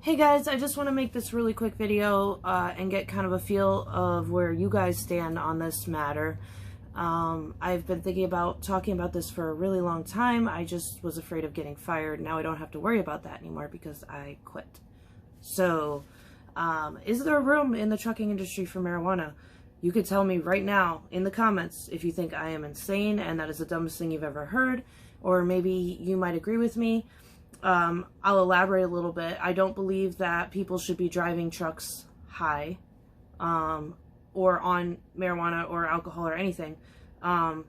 Hey guys, I just want to make this really quick video and get kind of a feel of where you guys stand on this matter. I've been thinking about talking about this for a really long time. I just was afraid of getting fired. Now I don't have to worry about that anymore because I quit. So, is there room in the trucking industry for marijuana? You could tell me right now in the comments if you think I am insane and that is the dumbest thing you've ever heard, or maybe you might agree with me. I'll elaborate a little bit. I don't believe that people should be driving trucks high, or on marijuana or alcohol or anything. Don't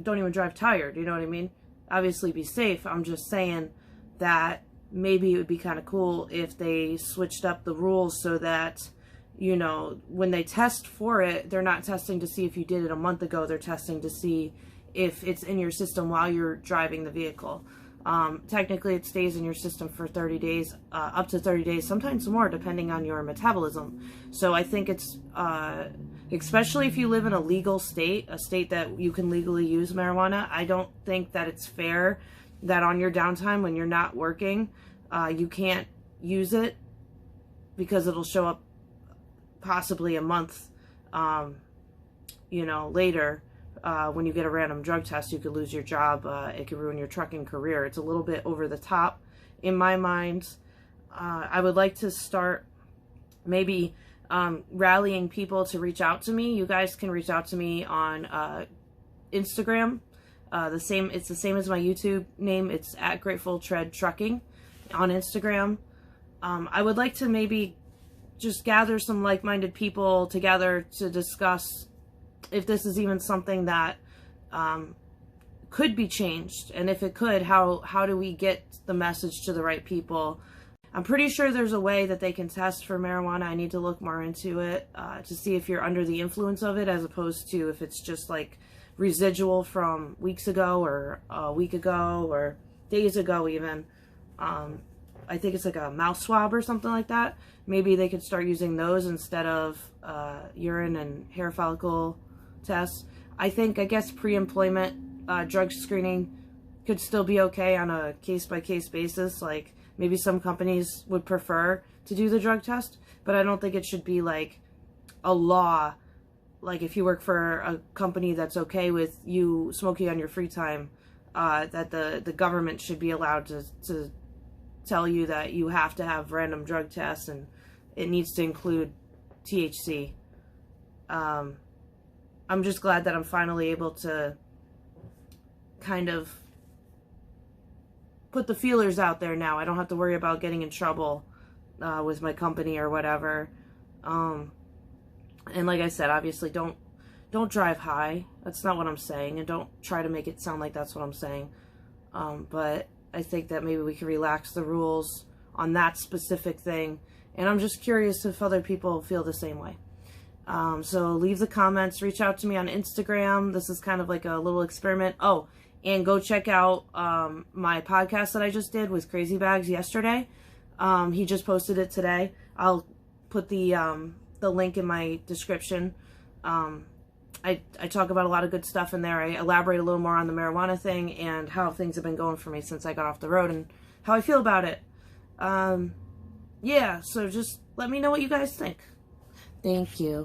even drive tired, you know what I mean? Obviously be safe. I'm just saying that maybe it would be kind of cool if they switched up the rules so that, you know, when they test for it, they're not testing to see if you did it a month ago. They're testing to see if it's in your system while you're driving the vehicle. Technically it stays in your system for 30 days, up to 30 days, sometimes more depending on your metabolism. So I think it's, especially if you live in a legal state, a state that you can legally use marijuana, I don't think that it's fair that on your downtime when you're not working, you can't use it because it'll show up possibly a month, you know, later. When you get a random drug test, you could lose your job. It could ruin your trucking career. It's a little bit over the top in my mind. I would like to start maybe rallying people to reach out to me. You guys can reach out to me on Instagram. It's the same as my YouTube name. It's at Grateful Tread Trucking on Instagram. I would like to maybe just gather some like-minded people together to discuss if this is even something that could be changed, and if it could, how do we get the message to the right people? I'm pretty sure there's a way that they can test for marijuana. I need to look more into it to see if you're under the influence of it, as opposed to if it's just like residual from weeks ago or a week ago or days ago even. I think it's like a mouth swab or something like that. Maybe they could start using those instead of urine and hair follicle tests. I guess pre-employment drug screening could still be okay on a case-by-case basis. Like, maybe some companies would prefer to do the drug test, but I don't think it should be like a law. Like, if you work for a company that's okay with you smoking on your free time, that the government should be allowed to tell you that you have to have random drug tests and it needs to include THC. I'm just glad that I'm finally able to kind of put the feelers out there now. I don't have to worry about getting in trouble with my company or whatever. And like I said, obviously don't drive high. That's not what I'm saying, and don't try to make it sound like that's what I'm saying. But I think that maybe we can relax the rules on that specific thing, and I'm just curious if other people feel the same way. So leave the comments, reach out to me on Instagram. This is kind of like a little experiment. Oh, and go check out my podcast that I just did with Crazy Bags yesterday. He just posted it today. I'll put the link in my description. I talk about a lot of good stuff in there. I elaborate a little more on the marijuana thing and how things have been going for me since I got off the road and how I feel about it. Yeah, so just let me know what you guys think. Thank you.